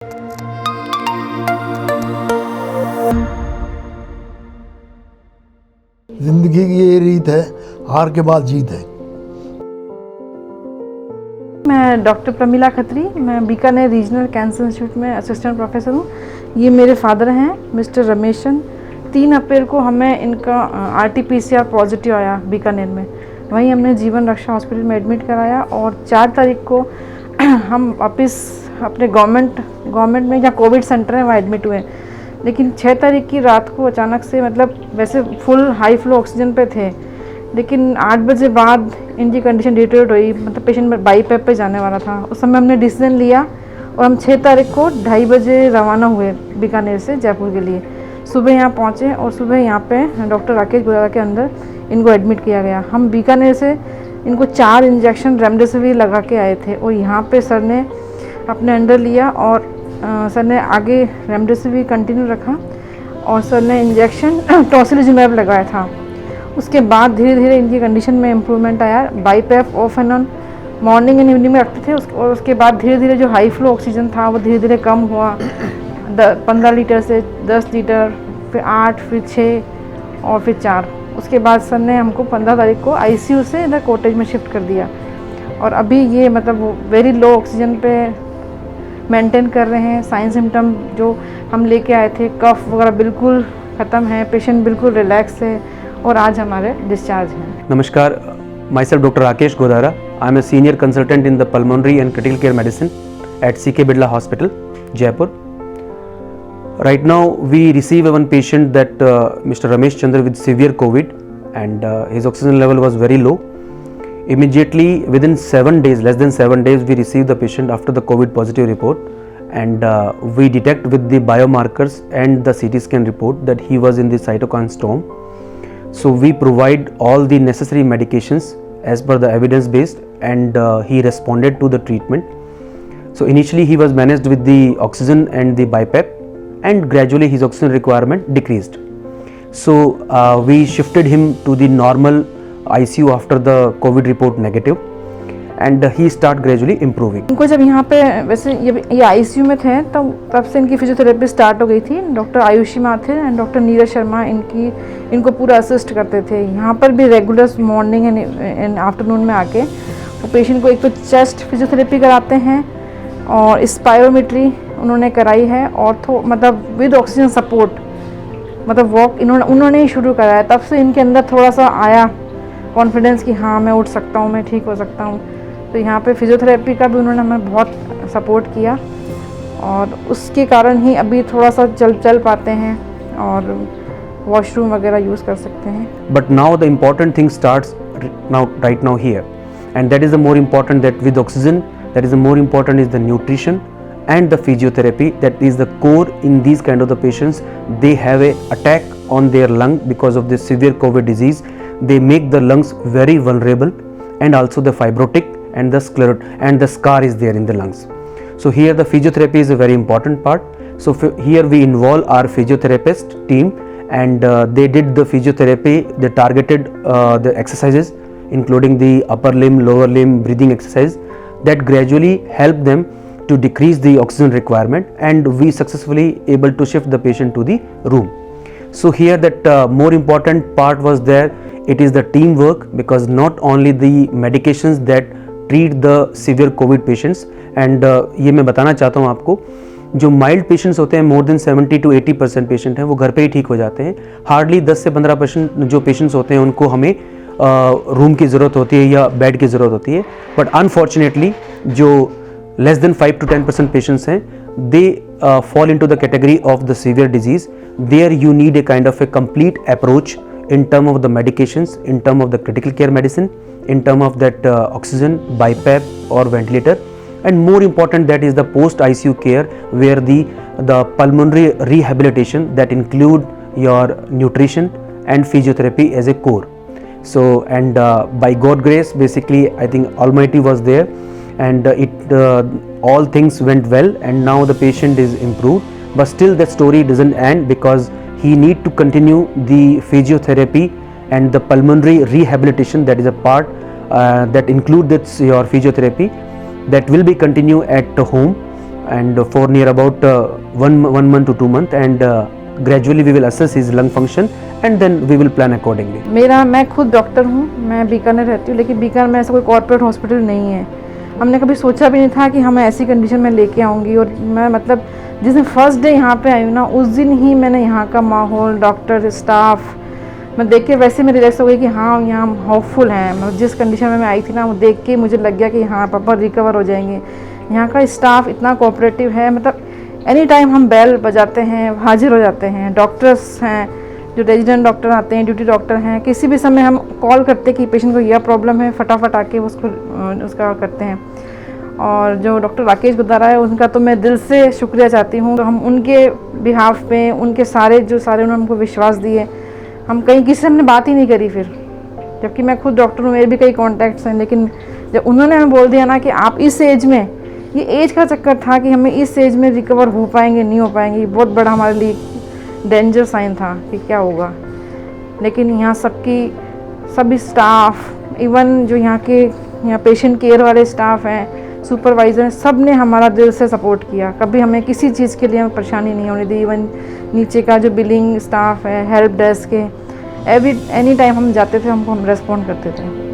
जिंदगी की ये रीत है, हार के बाद जीत है। मैं डॉक्टर प्रमिला खत्री, मैं बीकानेर रीजनल कैंसर इंस्टीट्यूट में असिस्टेंट प्रोफेसर हूँ। ये मेरे फादर हैं मिस्टर रमेशन। 3 अप्रैल को हमें इनका RT-PCR पॉजिटिव आया बीकानेर में। वहीं हमने जीवन रक्षा हॉस्पिटल में एडमिट कराया और 4 तारीख को हम वापस अपने गवर्नमेंट में जहाँ कोविड सेंटर है वहाँ एडमिट हुए। लेकिन 6 तारीख की रात को अचानक से, मतलब वैसे फुल हाई फ्लो ऑक्सीजन पे थे, लेकिन 8 बजे बाद इनकी कंडीशन डिटेरियोरेट हुई। मतलब पेशेंट बाईपैप पे जाने वाला था। उस समय हमने डिसीजन लिया और हम 6 तारीख को 2:30 बजे रवाना हुए बीकानेर से जयपुर के लिए। सुबह यहाँ पहुँचे और सुबह यहाँ पे डॉक्टर राकेश गोदारा के अंदर इनको एडमिट किया गया। हम बीकानेर से इनको 4 इंजेक्शन रेमडेसिविर लगा के आए थे और यहाँ पे सर ने अपने अंडर लिया और सर ने आगे रेमडेसिविर कंटिन्यू रखा और सर ने इंजेक्शन टोसिलिजुमैब लगाया था। उसके बाद धीरे धीरे इनकी कंडीशन में इम्प्रूवमेंट आया। BiPAP of and on morning and evening में रखते थे और उसके बाद धीरे धीरे जो हाई फ्लो ऑक्सीजन था वो धीरे धीरे कम हुआ। 15 लीटर से 10 लीटर, फिर 8, फिर 6 और फिर 4। उसके बाद सर ने हमको 15 तारीख को ICU से इधर कॉटेज में शिफ्ट कर दिया और अभी ये मतलब वेरी लो ऑक्सीजन पे मेंटेन कर रहे हैं। साइन सिम्टम जो हम लेके आए थे, कफ वगैरह बिल्कुल ख़त्म है, पेशेंट बिल्कुल रिलैक्स है और आज हमारे डिस्चार्ज हैं। नमस्कार, myself Dr. Rakesh Godara. I am a senior consultant in the pulmonary and critical care medicine at CK Birla Hospital, Jaipur. Right now we receive one patient that Mr. Ramesh Chandra with severe COVID and his oxygen level was very low. Immediately within 7 days, less than 7 days, we received the patient after the COVID positive report and we detect with the biomarkers and the CT scan report that he was in the cytokine storm. So we provide all the necessary medications as per the evidence based and he responded to the treatment. So initially he was managed with the oxygen and the BiPAP and gradually his oxygen requirement decreased. So we shifted him to the normal ICU after the COVID report negative and he start gradually improving. इनको जब यहाँ पे वैसे ये ICU में थे तब से इनकी फिजियोथेरेपी स्टार्ट हो गई थी। डॉक्टर आयुषी माँ थे एंड डॉक्टर नीरज शर्मा इनको पूरा असिस्ट करते थे। यहाँ पर भी रेगुलर मॉर्निंग एंड आफ्टरनून में आके वो पेशेंट को एक तो चेस्ट फिजियोथेरेपी कराते हैं और स्पायरोमेट्री उन्होंने कराई है और मतलब विद ऑक्सीजन सपोर्ट, मतलब वॉक उन्होंने ही शुरू कराया। तब से इनके अंदर थोड़ा सा आया कॉन्फिडेंस कि हाँ मैं उठ सकता हूँ, मैं ठीक हो सकता हूँ। तो यहाँ पे फिजियोथेरेपी का भी उन्होंने हमें बहुत सपोर्ट किया और उसके कारण ही अभी थोड़ा सा चल पाते हैं और वॉशरूम वगैरह यूज़ कर सकते हैं। But now the important thing starts right now here and that is the more important, that with oxygen that is the more important is the nutrition and the physiotherapy. That is the core in these kind of the patients. They have a attack on their lung because of this severe COVID disease. They make the lungs very vulnerable and also the fibrotic and the sclerot and the scar is there in the lungs. So here the physiotherapy is a very important part. So here we involve our physiotherapist team and they did the physiotherapy. They targeted the exercises including the upper limb, lower limb breathing exercise that gradually help them to decrease the oxygen requirement and we successfully able to shift the patient to the room. So here that more important part was there. It is the teamwork because not only the medications that treat the severe COVID patients and ये मैं बताना चाहता हूँ आपको, जो mild patients होते हैं more than 70 to 80% patient हैं वो घर पे ही ठीक हो जाते हैं। हार्डली 10 से 15% जो पेशेंट्स होते हैं उनको हमें रूम की ज़रूरत होती है या बेड की ज़रूरत होती है। बट अनफॉर्चुनेटली जो लेस देन 5 to 10% पेशेंट्स हैं they fall into the category of the severe disease. There you need a kind of a complete approach in term of the medications, in term of the critical care medicine, in term of that oxygen, BiPAP or ventilator, and more important that is the post ICU care where the pulmonary rehabilitation that include your nutrition and physiotherapy as a core. So and by God grace basically I think Almighty was there and all things went well and now the patient is improved, but still that story doesn't end because he need to continue the physiotherapy and the pulmonary rehabilitation that is a part that includes your physiotherapy that will be continue at home and for near about 1 month to 2 month, and gradually we will assess his lung function and then we will plan accordingly. मैं खुद doctor हूँ, मैं बीकानेर रहती हूँ, लेकिन बीकानेर में ऐसा कोई कॉर्पोरेट हॉस्पिटल नहीं है। हमने कभी सोचा भी नहीं था कि हमें ऐसी कंडीशन में लेके आऊँगी। और मैं मतलब जिस दिन फर्स्ट डे यहाँ पे आई हूँ ना, उस दिन ही मैंने यहाँ का माहौल, डॉक्टर, स्टाफ, मैं देख के वैसे मैं रिलैक्स हो गई कि हाँ यहाँ हम होपफुल हैं। मतलब जिस कंडीशन में मैं आई थी ना, वो देख के मुझे लग गया कि हाँ पापा रिकवर हो जाएंगे। यहाँ का स्टाफ इतना कोऑपरेटिव है, मतलब एनी टाइम हम बेल बजाते हैं, हाजिर हो जाते हैं। डॉक्टर्स हैं, जो रेजिडेंट डॉक्टर आते हैं, ड्यूटी डॉक्टर हैं, किसी भी समय हम कॉल करते कि पेशेंट को यह प्रॉब्लम है, फटाफट आके उसका करते हैं। और जो डॉक्टर राकेश गुद्दारा है, उनका तो मैं दिल से शुक्रिया चाहती हूँ। तो हम उनके बिहाफ पे, उनके सारे उन्होंने हमको विश्वास दिए, हम कहीं किसी से हमने बात ही नहीं करी फिर, जबकि मैं खुद डॉक्टर हूँ, मेरे भी कई कॉन्टैक्ट्स हैं। लेकिन जब उन्होंने हमें बोल दिया ना कि आप इस एज में, ये एज का चक्कर था कि हमें इस एज में रिकवर हो पाएंगे नहीं हो पाएंगे, ये बहुत बड़ा हमारे लिए डेंजर साइन था कि क्या होगा। लेकिन यहाँ सभी स्टाफ, इवन जो यहाँ पेशेंट केयर वाले स्टाफ हैं, सुपरवाइज़र हैं, सब ने हमारा दिल से सपोर्ट किया। कभी हमें किसी चीज़ के लिए परेशानी नहीं होने दी। इवन नीचे का जो बिलिंग स्टाफ है, हेल्प डेस्क के, एनी टाइम हम जाते थे, हम रेस्पॉन्ड करते थे।